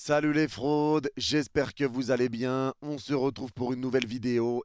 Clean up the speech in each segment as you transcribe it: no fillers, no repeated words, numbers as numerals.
Salut les fraudes, j'espère que vous allez bien. On se retrouve pour une nouvelle vidéo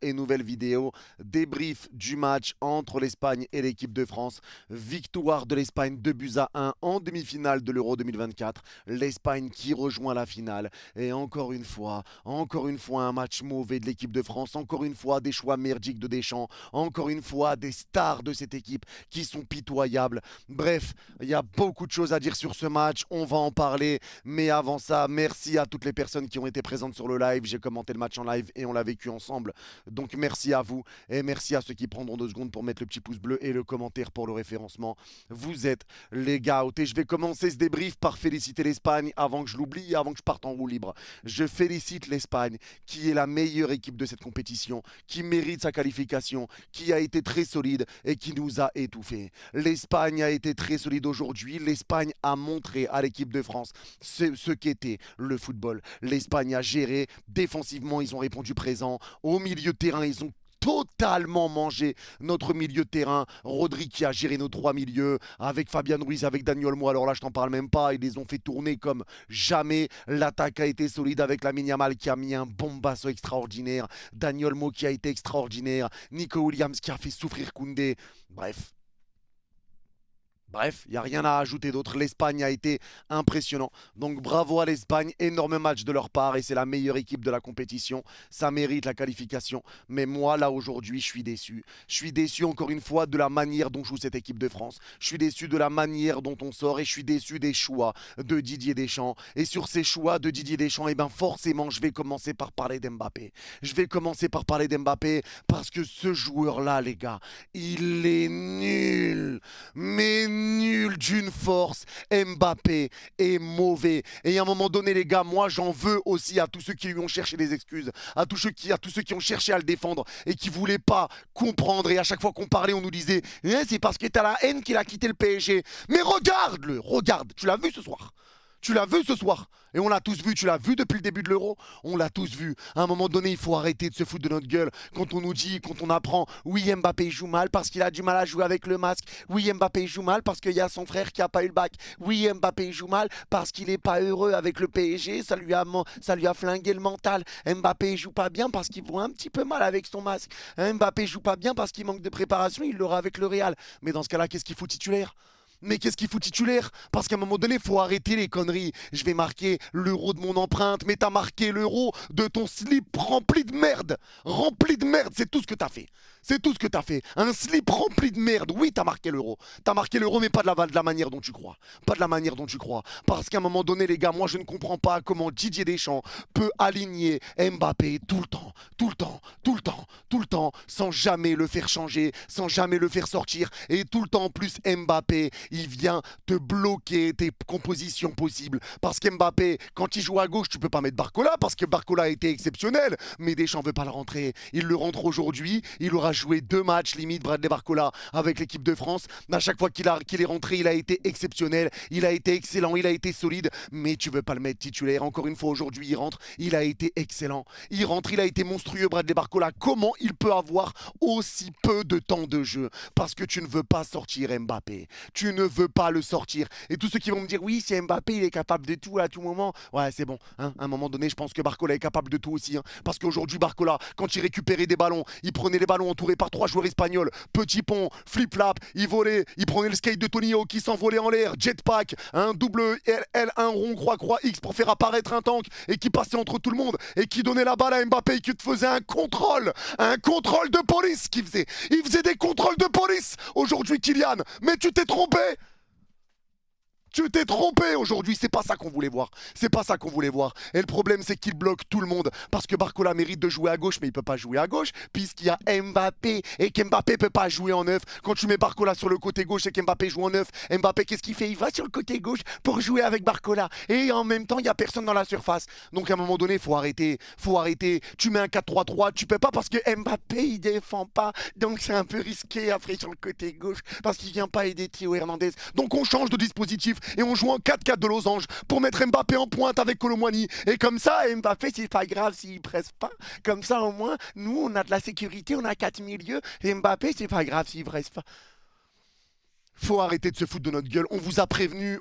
débrief du match entre l'Espagne et l'équipe de France. Victoire de l'Espagne 2-1 en demi-finale de l'Euro 2024. L'Espagne qui rejoint la finale. Et encore une fois un match mauvais de l'équipe de France. Encore une fois des choix merdiques de Deschamps. Encore une fois des stars de cette équipe qui sont pitoyables. Bref, il y a beaucoup de choses à dire sur ce match. On va en parler. Mais avant ça, merci à toutes les personnes qui ont été présentes sur le live. J'ai commenté le match en live et on l'a vécu ensemble. Donc merci à vous et merci à ceux qui prendront 2 secondes pour mettre le petit pouce bleu et le commentaire pour le référencement. Vous êtes les gars. Et je vais commencer ce débrief par féliciter l'Espagne avant que je l'oublie, avant que je parte en roue libre. Je félicite l'Espagne qui est la meilleure équipe de cette compétition, qui mérite sa qualification, qui a été très solide et qui nous a étouffés. L'Espagne a été très solide aujourd'hui. L'Espagne a montré à l'équipe de France ce qu'était le football. L'Espagne a géré. Défensivement, ils ont répondu présent. Au milieu de terrain, ils ont totalement mangé notre milieu de terrain. Rodri qui a géré nos 3 milieux avec Fabian Ruiz, avec Daniel Mo. Alors là, je t'en parle même pas. Ils les ont fait tourner comme jamais. L'attaque a été solide avec Lamine Yamal qui a mis un bombasso extraordinaire. Daniel Mo qui a été extraordinaire. Nico Williams qui a fait souffrir Koundé. Bref, il n'y a rien à ajouter d'autre. L'Espagne a été impressionnant. Donc bravo à l'Espagne. Énorme match de leur part et c'est la meilleure équipe de la compétition. Ça mérite la qualification. Mais moi, là, aujourd'hui, je suis déçu. Je suis déçu encore une fois de la manière dont joue cette équipe de France. Je suis déçu de la manière dont on sort et je suis déçu des choix de Didier Deschamps. Et sur ces choix de Didier Deschamps, eh ben forcément, je vais commencer par parler d'Mbappé. Je vais commencer par parler d'Mbappé parce que ce joueur-là, les gars, il est nul. Mais nul d'une force. Mbappé est mauvais. Et à un moment donné, les gars, moi, j'en veux aussi à tous ceux qui lui ont cherché des excuses, à tous ceux qui ont cherché à le défendre et qui voulaient pas comprendre. Et à chaque fois qu'on parlait, on nous disait c'est parce que t'as la haine qu'il a quitté le PSG. Mais regarde-le, regarde. Tu l'as vu ce soir. Tu l'as vu ce soir. Et on l'a tous vu. Tu l'as vu depuis le début de l'Euro. On l'a tous vu. À un moment donné, il faut arrêter de se foutre de notre gueule. Quand on nous dit, quand on apprend, oui, Mbappé joue mal parce qu'il a du mal à jouer avec le masque. Oui, Mbappé joue mal parce qu'il y a son frère qui n'a pas eu le bac. Oui, Mbappé joue mal parce qu'il n'est pas heureux avec le PSG. Ça lui a flingué le mental. Mbappé joue pas bien parce qu'il voit un petit peu mal avec son masque. Mbappé joue pas bien parce qu'il manque de préparation. Il l'aura avec le Real. Mais dans ce cas-là, qu'est-ce qu'il faut titulaire? Mais qu'est-ce qu'il fout titulaire? Parce qu'à un moment donné, il faut arrêter les conneries. Je vais marquer l'euro de mon empreinte, mais t'as marqué l'euro de ton slip rempli de merde. Rempli de merde, c'est tout ce que t'as fait. C'est tout ce que t'as fait. Un slip rempli de merde. Oui, t'as marqué l'euro. T'as marqué l'euro, mais pas de la manière dont tu crois. Pas de la manière dont tu crois. Parce qu'à un moment donné, les gars, moi, je ne comprends pas comment Didier Deschamps peut aligner Mbappé tout le temps, tout le temps, tout le temps, tout le temps, sans jamais le faire changer, sans jamais le faire sortir. Et tout le temps, en plus, Mbappé, il vient te bloquer tes compositions possibles. Parce qu'Mbappé, quand il joue à gauche, tu peux pas mettre Barcola, parce que Barcola a été exceptionnel. Mais Deschamps veut pas le rentrer. Il le rentre aujourd'hui. Il aura joué 2 matchs limite, Bradley Barcola, avec l'équipe de France. À chaque fois qu'il est rentré, il a été exceptionnel. Il a été excellent. Il a été solide. Mais tu veux pas le mettre titulaire. Encore une fois, aujourd'hui, il rentre. Il a été excellent. Il rentre. Il a été monstrueux, Bradley Barcola. Comment il peut avoir aussi peu de temps de jeu? Parce que tu ne veux pas sortir Mbappé. Tu ne veux pas le sortir. Et tous ceux qui vont me dire, oui, si Mbappé, il est capable de tout à tout moment. Ouais, c'est bon. Hein. À un moment donné, je pense que Barcola est capable de tout aussi. Hein. Parce qu'aujourd'hui, Barcola, quand il récupérait des ballons, il prenait les ballons entourés par 3 joueurs espagnols. Petit pont, flip-flap, il volait, il prenait le skate de Tony Hawk qui s'envolait en l'air, jetpack, un double L, un rond, croix, X pour faire apparaître un tank et qui passait entre tout le monde et qui donnait la balle à Mbappé et qui te faisait un contrôle de police qu'il faisait. Il faisait des contrôles de police. Aujourd'hui, Kylian, mais tu t'es trompé. Tu t'es trompé aujourd'hui, c'est pas ça qu'on voulait voir. C'est pas ça qu'on voulait voir. Et le problème, c'est qu'il bloque tout le monde. Parce que Barcola mérite de jouer à gauche, mais il peut pas jouer à gauche, puisqu'il y a Mbappé. Et qu'Mbappé peut pas jouer en neuf. Quand tu mets Barcola sur le côté gauche et qu'Mbappé joue en neuf, Mbappé, qu'est-ce qu'il fait? Il va sur le côté gauche pour jouer avec Barcola. Et en même temps, il y a personne dans la surface. Donc à un moment donné, il faut arrêter. Faut arrêter. Tu mets un 4-3-3, tu peux pas parce que Mbappé, il défend pas. Donc c'est un peu risqué après sur le côté gauche. Parce qu'il vient pas aider Théo Hernandez. Donc on change de dispositif et on joue en 4-4 de losange pour mettre Mbappé en pointe avec Colomwani. Et comme ça, Mbappé, c'est pas grave s'il presse pas. Comme ça, au moins, nous, on a de la sécurité, on a 4 milieux. Et Mbappé, c'est pas grave s'il presse pas. Faut arrêter de se foutre de notre gueule. On vous a prévenu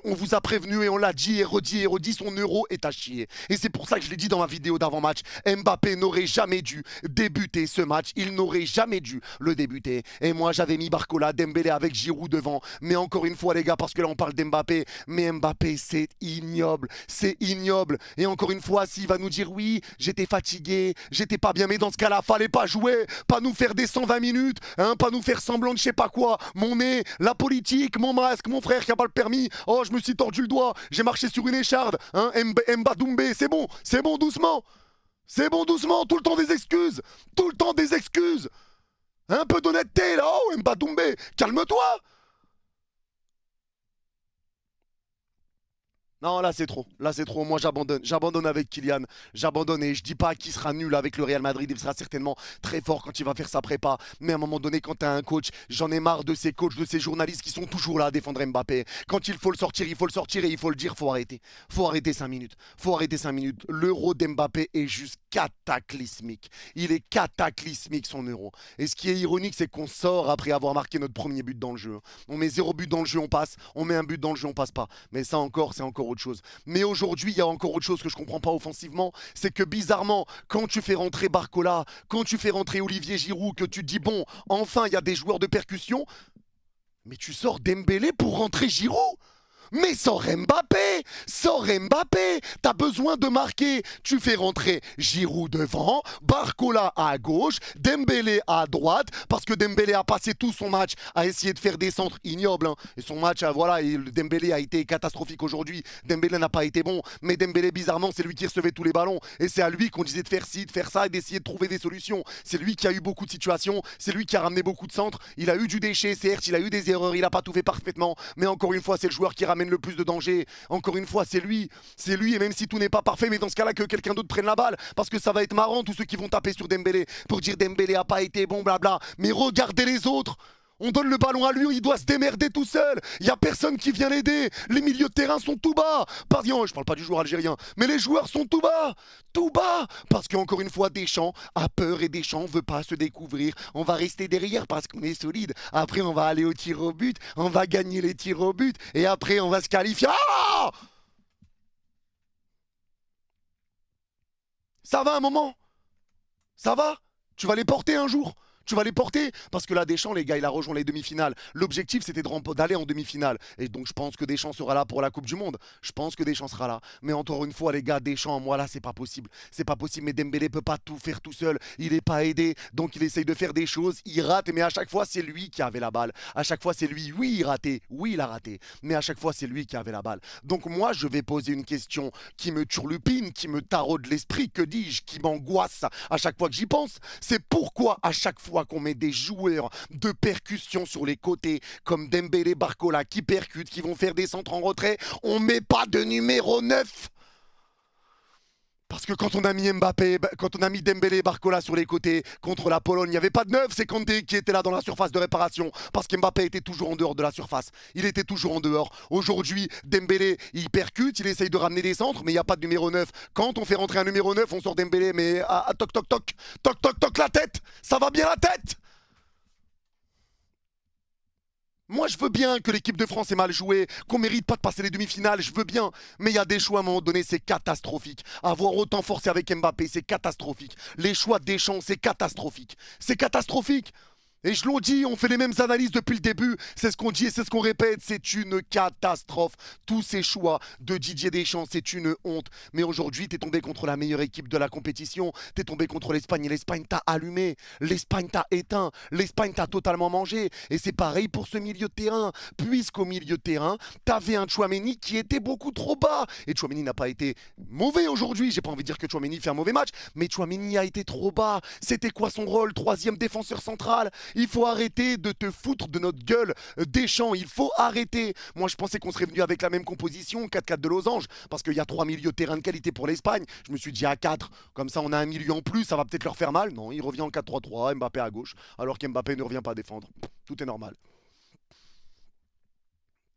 et on l'a dit et redit, son euro est à chier. Et c'est pour ça que je l'ai dit dans ma vidéo d'avant-match. Mbappé n'aurait jamais dû débuter ce match. Il n'aurait jamais dû le débuter. Et moi, j'avais mis Barcola, Dembélé avec Giroud devant. Mais encore une fois, les gars, parce que là, on parle d'Mbappé. Mais Mbappé, c'est ignoble. C'est ignoble. Et encore une fois, s'il va nous dire oui, j'étais fatigué, j'étais pas bien. Mais dans ce cas-là, fallait pas jouer. Pas nous faire des 120 minutes. Hein, pas nous faire semblant de je sais pas quoi. Mon nez, la politique. Mon masque, mon frère qui a pas le permis. Oh, je me suis tordu le doigt. J'ai marché sur une écharde. Hein, Mba Doumbé, c'est bon, doucement. C'est bon, doucement. Tout le temps des excuses. Tout le temps des excuses. Un peu d'honnêteté là. Oh, Mba Doumbé, calme-toi. Non, là c'est trop. Là c'est trop. Moi j'abandonne. J'abandonne avec Kylian. J'abandonne et je dis pas qu'il sera nul avec le Real Madrid. Il sera certainement très fort quand il va faire sa prépa. Mais à un moment donné, quand t'as un coach, j'en ai marre de ces coachs, de ces journalistes qui sont toujours là à défendre Mbappé. Quand il faut le sortir, il faut le sortir et il faut le dire, faut arrêter. Faut arrêter 5 minutes. Faut arrêter 5 minutes. L'euro d'Mbappé est juste cataclysmique. Il est cataclysmique son euro. Et ce qui est ironique, c'est qu'on sort après avoir marqué notre premier but dans le jeu. On met 0 but dans le jeu, on passe. On met un but dans le jeu, on passe pas. Mais ça encore, c'est encore autre chose. Mais aujourd'hui, il y a encore autre chose que je comprends pas offensivement, c'est que bizarrement, quand tu fais rentrer Barcola, quand tu fais rentrer Olivier Giroud, que tu te dis bon, enfin il y a des joueurs de percussion, mais tu sors Dembélé pour rentrer Giroud. Mais sors Mbappé, t'as besoin de marquer. Tu fais rentrer Giroud devant, Barcola à gauche, Dembélé à droite, parce que Dembélé a passé tout son match à essayer de faire des centres ignobles. Hein. Et son match, voilà, et Dembélé a été catastrophique aujourd'hui. Dembélé n'a pas été bon, mais Dembélé, bizarrement, c'est lui qui recevait tous les ballons. Et c'est à lui qu'on disait de faire ci, de faire ça et d'essayer de trouver des solutions. C'est lui qui a eu beaucoup de situations, c'est lui qui a ramené beaucoup de centres. Il a eu du déchet, certes, il a eu des erreurs, il n'a pas tout fait parfaitement, mais encore une fois, c'est le joueur qui ramène le plus de danger. Encore une fois, c'est lui, et même si tout n'est pas parfait, mais dans ce cas-là, que quelqu'un d'autre prenne la balle, parce que ça va être marrant, tous ceux qui vont taper sur Dembélé, pour dire Dembélé a pas été bon, blabla, mais regardez les autres. On donne le ballon à lui, il doit se démerder tout seul. Il n'y a personne qui vient l'aider. Les milieux de terrain sont tout bas. Pardon, je parle pas du joueur algérien, mais les joueurs sont tout bas. Tout bas. Parce qu'encore une fois, Deschamps a peur et Deschamps veut pas se découvrir. On va rester derrière parce qu'on est solide. Après, on va aller au tir au but. On va gagner les tirs au but. Et après, on va se qualifier. Ah, ça va un moment. Ça va. Tu vas les porter un jour. Tu vas les porter parce que là, Deschamps, les gars, il a rejoint les demi-finales. L'objectif, c'était d'aller en demi-finale. Et donc, je pense que Deschamps sera là pour la Coupe du Monde. Je pense que Deschamps sera là. Mais encore une fois, les gars, Deschamps, moi, là, c'est pas possible. C'est pas possible. Mais Dembélé peut pas tout faire tout seul. Il est pas aidé. Donc, il essaye de faire des choses. Il rate. Mais à chaque fois, c'est lui qui avait la balle. À chaque fois, c'est lui. Oui, il ratait. Oui, il a raté. Mais à chaque fois, c'est lui qui avait la balle. Donc, moi, je vais poser une question qui me turlupine, qui me taraude l'esprit. Que dis-je? Qui m'angoisse à chaque fois que j'y pense. C'est pourquoi à chaque fois qu'on met des joueurs de percussion sur les côtés, comme Dembélé, Barcola, qui percutent, qui vont faire des centres en retrait, on met pas de numéro 9. Parce que quand on a mis Mbappé, quand on a mis Dembélé et Barcola sur les côtés contre la Pologne, il n'y avait pas de 9, c'est Kanté qui était là dans la surface de réparation. Parce qu'Mbappé était toujours en dehors de la surface. Il était toujours en dehors. Aujourd'hui, Dembélé, il percute, il essaye de ramener des centres, mais il n'y a pas de numéro 9. Quand on fait rentrer un numéro 9, on sort Dembélé, mais toc toc toc, toc toc toc la tête. Ça va bien la tête. Moi, je veux bien que l'équipe de France ait mal joué, qu'on mérite pas de passer les demi-finales, je veux bien. Mais il y a des choix à un moment donné, c'est catastrophique. Avoir autant forcé avec Mbappé, c'est catastrophique. Les choix de Deschamps, c'est catastrophique. C'est catastrophique. Et je l'ai dit, on fait les mêmes analyses depuis le début. C'est ce qu'on dit et c'est ce qu'on répète. C'est une catastrophe. Tous ces choix de Didier Deschamps, c'est une honte. Mais aujourd'hui, t'es tombé contre la meilleure équipe de la compétition. T'es tombé contre l'Espagne et l'Espagne t'a allumé. L'Espagne t'a éteint. L'Espagne t'a totalement mangé. Et c'est pareil pour ce milieu de terrain. Puisqu'au milieu de terrain, t'avais un Tchouaméni qui était beaucoup trop bas. Et Tchouaméni n'a pas été mauvais aujourd'hui. J'ai pas envie de dire que Tchouaméni fait un mauvais match. Mais Tchouaméni a été trop bas. C'était quoi son rôle? Troisième défenseur central. Il faut arrêter de te foutre de notre gueule, Deschamps. Il faut arrêter. Moi, je pensais qu'on serait venu avec la même composition, 4-4 de losange, parce qu'il y a 3 milieux de terrain de qualité pour l'Espagne. Je me suis dit à 4, comme ça on a un milieu en plus, ça va peut-être leur faire mal. Non, il revient en 4-3-3, Mbappé à gauche, alors qu'Mbappé ne revient pas défendre. Tout est normal.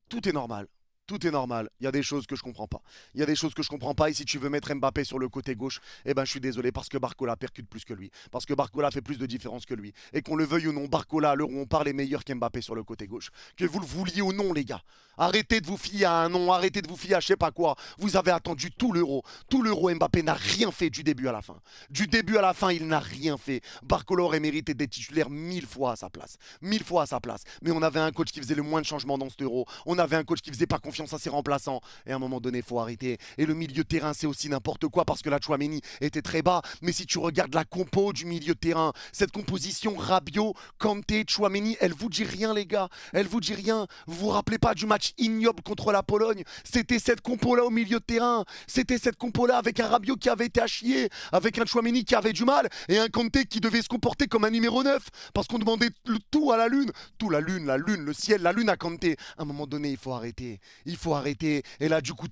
Tout est normal. Tout est normal. Il y a des choses que je comprends pas. Il y a des choses que je comprends pas. Et si tu veux mettre Mbappé sur le côté gauche, eh ben je suis désolé parce que Barcola percute plus que lui. Parce que Barcola fait plus de différence que lui. Et qu'on le veuille ou non, Barcola, à l'heure où on parle, est meilleur qu'Mbappé sur le côté gauche. Que vous le vouliez ou non, les gars. Arrêtez de vous fier à un nom, arrêtez de vous fier à je sais pas quoi. Vous avez attendu tout l'euro. Tout l'euro, Mbappé n'a rien fait du début à la fin. Du début à la fin, il n'a rien fait. Barcola aurait mérité d'être titulaire 1000 fois à sa place. 1000 fois à sa place. Mais on avait un coach qui faisait le moins de changements dans cet euro. On avait un coach qui faisait pas confiance à ses remplaçants. Et à un moment donné, il faut arrêter. Et le milieu de terrain, c'est aussi n'importe quoi parce que la Tchouaméni était très bas. Mais si tu regardes la compo du milieu de terrain, cette composition Rabiot, Kanté, Tchouaméni, elle vous dit rien, les gars. Elle vous dit rien. Vous vous rappelez pas du match ignoble contre la Pologne? C'était cette compo-là au milieu de terrain. C'était cette compo-là avec un Rabiot qui avait été à chier, avec un Tchouaméni qui avait du mal et un Kanté qui devait se comporter comme un numéro 9 parce qu'on demandait le tout à la lune. Tout la lune, le ciel, la lune à Kanté. À un moment donné, il faut arrêter. Il faut arrêter. Et là, du coup,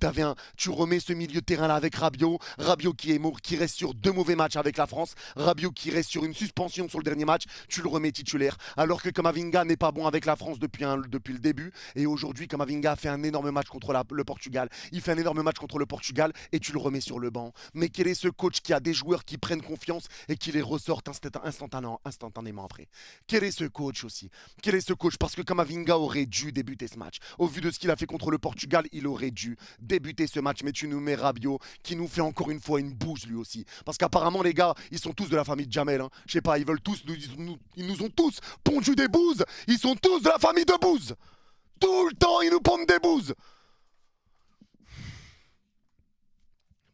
tu remets ce milieu de terrain-là avec Rabiot. Rabiot qui reste sur 2 mauvais matchs avec la France. Rabiot qui reste sur une suspension sur le dernier match. Tu le remets titulaire. Alors que Kamavinga n'est pas bon avec la France depuis le début. Et aujourd'hui, Kamavinga a fait un énorme match contre le Portugal. Il fait un énorme match contre le Portugal et tu le remets sur le banc. Mais quel est ce coach qui a des joueurs qui prennent confiance et qui les ressortent instantanément après? Quel est ce coach aussi? Quel est ce coach? Parce que Kamavinga aurait dû débuter ce match. Au vu de ce qu'il a fait contre le Portugal, il aurait dû débuter ce match. Mais tu nous mets Rabiot qui nous fait encore une fois une bouse lui aussi. Parce qu'apparemment les gars, ils sont tous de la famille de Jamel. Hein. Je sais pas, ils veulent tous, ils nous ont tous pondu des bouses. Ils sont tous de la famille de Bouze. Tout le temps, ils nous pondent des bouses.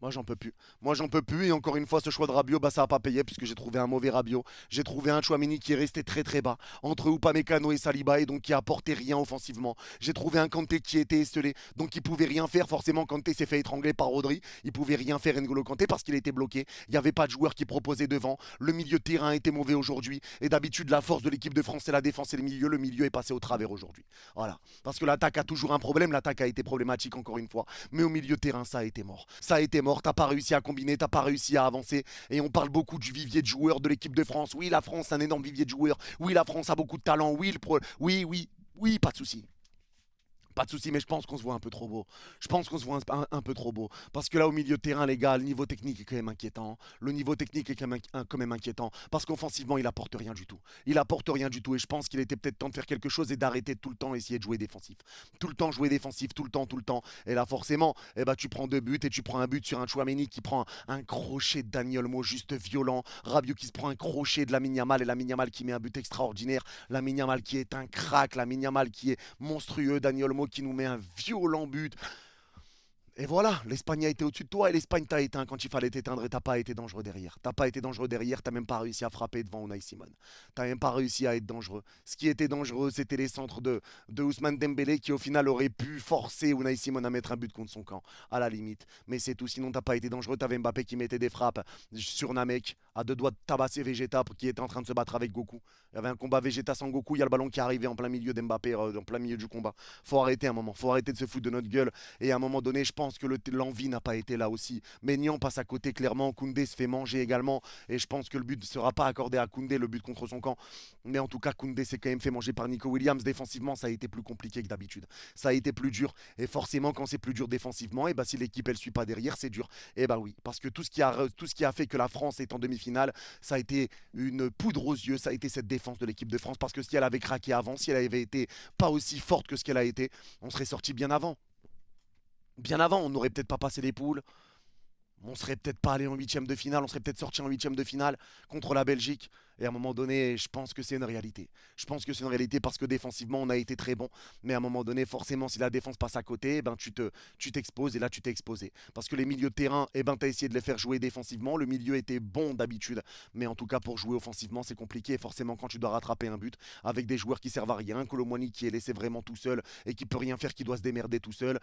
Moi j'en peux plus. Moi j'en peux plus et encore une fois ce choix de Rabiot bah ça a pas payé puisque j'ai trouvé un mauvais Rabiot. J'ai trouvé un Tchouaméni qui est resté très très bas entre Upamecano et Saliba et donc qui apportait rien offensivement. J'ai trouvé un Kanté qui était esselé donc il pouvait rien faire. Forcément Kanté s'est fait étrangler par Rodri. Il pouvait rien faire N'Golo Kanté parce qu'il était bloqué. Il n'y avait pas de joueur qui proposait devant. Le milieu de terrain était mauvais aujourd'hui et d'habitude la force de l'équipe de France c'est la défense et le milieu. Le milieu est passé au travers aujourd'hui. Voilà. Parce que l'attaque a toujours un problème. L'attaque a été problématique encore une fois. Mais au milieu de terrain ça a été mort. Ça a été mort. T'as pas réussi à combiner, t'as pas réussi à avancer. Et on parle beaucoup du vivier de joueurs de l'équipe de France. Oui, la France, un énorme vivier de joueurs. Oui, la France a beaucoup de talent. Oui, pas de souci. Pas de souci, mais je pense qu'on se voit un peu trop beau. Je pense qu'on se voit un peu trop beau. Parce que là, au milieu de terrain, les gars, le niveau technique est quand même inquiétant. Le niveau technique est quand même inquiétant. Parce qu'offensivement, il apporte rien du tout. Il apporte rien du tout. Et je pense qu'il était peut-être temps de faire quelque chose et d'arrêter tout le temps essayer de jouer défensif. Tout le temps jouer défensif, tout le temps, tout le temps. Et là, forcément, eh ben, tu prends 2 buts et tu prends un but sur un Chouameni qui prend un crochet de Daniel Mo juste violent. Rabiot qui se prend un crochet de Lamine Yamal et Lamine Yamal qui met un but extraordinaire. Lamine Yamal qui est un crack. Lamine Yamal qui est monstrueux. Daniel Mo qui nous met un violent but. Et voilà, l'Espagne a été au-dessus de toi et l'Espagne t'a éteint quand il fallait t'éteindre et t'as pas été dangereux derrière. T'as pas été dangereux derrière, t'as même pas réussi à frapper devant Unai Simon. T'as même pas réussi à être dangereux. Ce qui était dangereux, c'était les centres de Ousmane Dembélé qui au final aurait pu forcer Unai Simon à mettre un but contre son camp, à la limite. Mais c'est tout, sinon t'as pas été dangereux. T'avais Mbappé qui mettait des frappes sur Namek, à 2 doigts de tabasser Vegeta qui était en train de se battre avec Goku. Il y avait un combat Vegeta sans Goku, il y a le ballon qui arrivait en plein milieu d'Mbappé, en plein milieu du combat. Faut arrêter un moment, faut arrêter de se foutre de notre gueule. Et à un moment donné, je pense que l'envie n'a pas été là aussi. Maignan passe à côté clairement, Koundé se fait manger également. Et je pense que le but ne sera pas accordé à Koundé, le but contre son camp. Mais en tout cas, Koundé s'est quand même fait manger par Nico Williams. Défensivement, ça a été plus compliqué que d'habitude. Ça a été plus dur. Et forcément, quand c'est plus dur défensivement, et bah, si l'équipe elle suit pas derrière, c'est dur. Et bah oui, parce que tout ce qui a fait que la France est en demi-finale, ça a été une poudre aux yeux. Ça a été cette défense de l'équipe de France. Parce que si elle avait craqué avant, si elle avait été pas aussi forte que ce qu'elle a été, on serait sorti bien avant. Bien avant, on n'aurait peut-être pas passé les poules. On serait peut-être pas allé en huitième de finale, on serait peut-être sorti en huitième de finale contre la Belgique. Et à un moment donné, je pense que c'est une réalité. Je pense que c'est une réalité parce que défensivement, on a été très bon. Mais à un moment donné, forcément, si la défense passe à côté, eh ben, tu t'exposes et là, tu t'es exposé. Parce que les milieux de terrain, eh ben, tu as essayé de les faire jouer défensivement. Le milieu était bon d'habitude. Mais en tout cas, pour jouer offensivement, c'est compliqué. Et forcément, quand tu dois rattraper un but avec des joueurs qui servent à rien, Colomwani qui est laissé vraiment tout seul et qui peut rien faire, qui doit se démerder tout seul,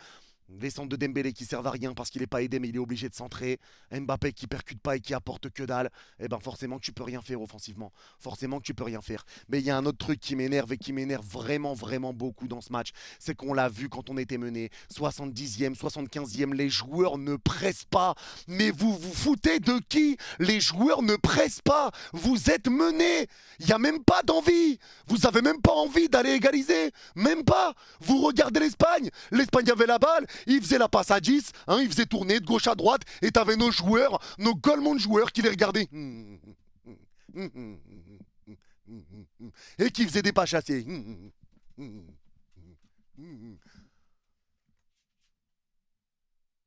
Les centres de Dembélé qui servent à rien parce qu'il n'est pas aidé mais il est obligé de centrer. Mbappé qui percute pas et qui apporte que dalle. Et ben forcément que tu peux rien faire offensivement. Forcément que tu peux rien faire. Mais il y a un autre truc qui m'énerve et qui m'énerve vraiment vraiment beaucoup dans ce match. C'est qu'on l'a vu quand on était mené. 70e, 75e, les joueurs ne pressent pas. Mais vous vous foutez de qui? Les joueurs ne pressent pas. Vous êtes menés. Il n'y a même pas d'envie. Vous avez même pas envie d'aller égaliser. Même pas. Vous regardez l'Espagne. L'Espagne avait la balle. Il faisait la passe à 10, hein, il faisait tourner de gauche à droite, et t'avais nos joueurs, nos golemons de joueurs qui les regardaient. Et qui faisaient des pas chassés. Mais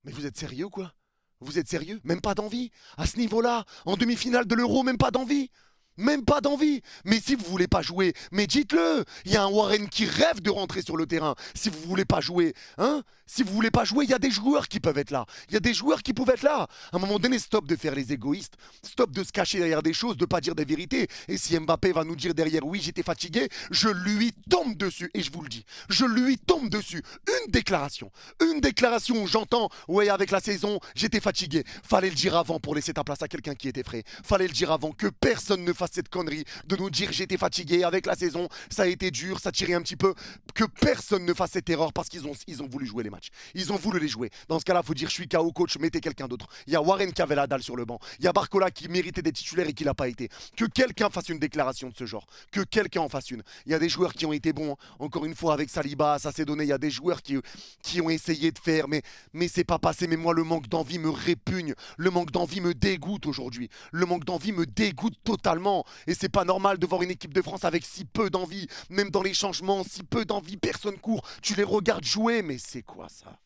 vous êtes sérieux quoi? Vous êtes sérieux? Même pas d'envie? À ce niveau-là, en demi-finale de l'Euro, même pas d'envie? Même pas d'envie. Mais si vous voulez pas jouer, mais dites-le. Il y a un Warren qui rêve de rentrer sur le terrain. Si vous voulez pas jouer, hein? Si vous voulez pas jouer, il y a des joueurs qui peuvent être là. Il y a des joueurs qui peuvent être là. À un moment donné, stop de faire les égoïstes. Stop de se cacher derrière des choses, de pas dire des vérités. Et si Mbappé va nous dire derrière, oui, j'étais fatigué, je lui tombe dessus. Et je vous le dis, je lui tombe dessus. Une déclaration. Une déclaration où j'entends, ouais, avec la saison, j'étais fatigué. Fallait le dire avant pour laisser ta place à quelqu'un qui était frais. Fallait le dire avant que personne ne fasse cette connerie de nous dire j'étais fatigué avec la saison, ça a été dur, ça tirait un petit peu. Que personne ne fasse cette erreur parce qu'ils ont voulu jouer les matchs. Ils ont voulu les jouer. Dans ce cas-là, il faut dire je suis KO coach, mettez quelqu'un d'autre. Il y a Warren qui avait la dalle sur le banc. Il y a Barcola qui méritait des titulaires et qui l'a pas été. Que quelqu'un fasse une déclaration de ce genre. Que quelqu'un en fasse une. Il y a des joueurs qui ont été bons. Encore une fois avec Saliba, ça s'est donné. Il y a des joueurs qui ont essayé de faire, mais c'est pas passé. Mais moi, le manque d'envie me répugne. Le manque d'envie me dégoûte aujourd'hui. Le manque d'envie me dégoûte totalement. Et c'est pas normal de voir une équipe de France avec si peu d'envie. Même dans les changements, si peu d'envie, personne court. Tu les regardes jouer, mais c'est quoi ça?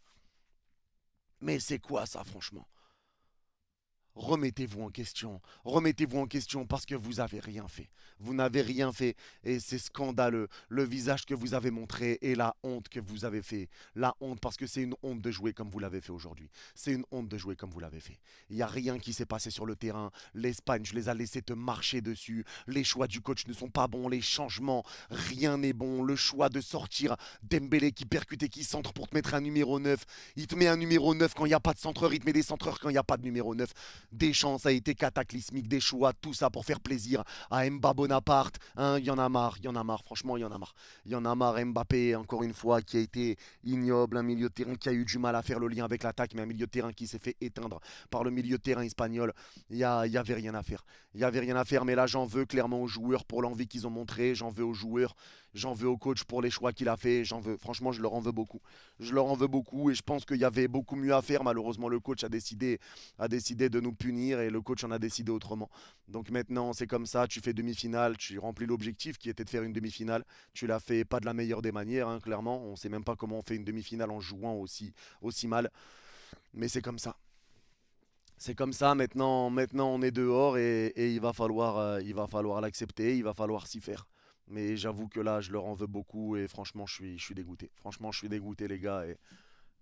Mais c'est quoi ça, franchement? Remettez-vous en question. Remettez-vous en question parce que vous n'avez rien fait. Vous n'avez rien fait et c'est scandaleux. Le visage que vous avez montré et la honte que vous avez fait. La honte parce que c'est une honte de jouer comme vous l'avez fait aujourd'hui. C'est une honte de jouer comme vous l'avez fait. Il n'y a rien qui s'est passé sur le terrain. L'Espagne, je les ai laissés te marcher dessus. Les choix du coach ne sont pas bons. Les changements, rien n'est bon. Le choix de sortir Dembélé qui percute et qui centre pour te mettre un numéro 9. Il te met un numéro 9 quand il n'y a pas de centreur. Il te met des centreurs quand il n'y a pas de numéro 9. Deschamps, ça a été cataclysmique, des choix, tout ça pour faire plaisir à Mbappé Bonaparte. Hein, il y en a marre, il y en a marre, franchement, il y en a marre. Il y en a marre, Mbappé, encore une fois, qui a été ignoble, un milieu de terrain qui a eu du mal à faire le lien avec l'attaque, mais un milieu de terrain qui s'est fait éteindre par le milieu de terrain espagnol. Il y avait rien à faire. Il y avait rien à faire, mais là, j'en veux clairement aux joueurs pour l'envie qu'ils ont montré, j'en veux aux joueurs, j'en veux au coach pour les choix qu'il a fait, j'en veux, franchement, je leur en veux beaucoup. Je leur en veux beaucoup et je pense qu'il y avait beaucoup mieux à faire. Malheureusement, le coach a décidé de nous punir et le coach en a décidé autrement. Donc maintenant, c'est comme ça, tu fais demi-finale, tu remplis l'objectif qui était de faire une demi-finale. Tu l'as fait pas de la meilleure des manières, hein, clairement. On ne sait même pas comment on fait une demi-finale en jouant aussi mal. Mais c'est comme ça. C'est comme ça, maintenant on est dehors et il va falloir l'accepter, il va falloir s'y faire. Mais j'avoue que là, je leur en veux beaucoup et franchement, je suis dégoûté. Franchement, je suis dégoûté, les gars. Et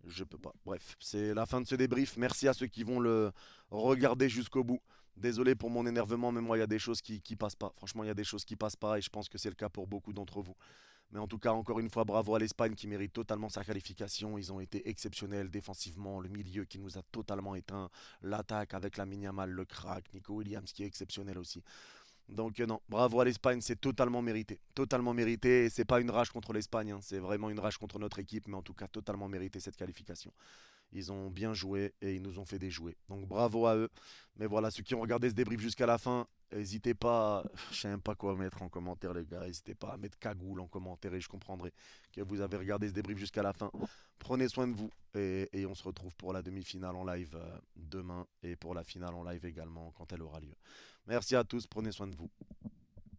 je peux pas. Bref, c'est la fin de ce débrief. Merci à ceux qui vont le regarder jusqu'au bout. Désolé pour mon énervement, mais moi, il y a des choses qui passent pas. Franchement, il y a des choses qui passent pas et je pense que c'est le cas pour beaucoup d'entre vous. Mais en tout cas, encore une fois, bravo à l'Espagne qui mérite totalement sa qualification. Ils ont été exceptionnels défensivement. Le milieu qui nous a totalement éteint. L'attaque avec la Yamal, le crack. Nico Williams qui est exceptionnel aussi. Donc non, bravo à l'Espagne, c'est totalement mérité. Totalement mérité. Et c'est pas une rage contre l'Espagne, hein, c'est vraiment une rage contre notre équipe, mais en tout cas totalement mérité cette qualification. Ils ont bien joué et ils nous ont fait déjouer. Donc bravo à eux. Mais voilà, ceux qui ont regardé ce débrief jusqu'à la fin, n'hésitez pas, je sais même pas quoi mettre en commentaire les gars, n'hésitez pas à mettre cagoule en commentaire et je comprendrai que vous avez regardé ce débrief jusqu'à la fin. Prenez soin de vous et on se retrouve pour la demi-finale en live demain et pour la finale en live également quand elle aura lieu. Merci à tous, prenez soin de vous.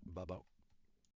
Bye bye.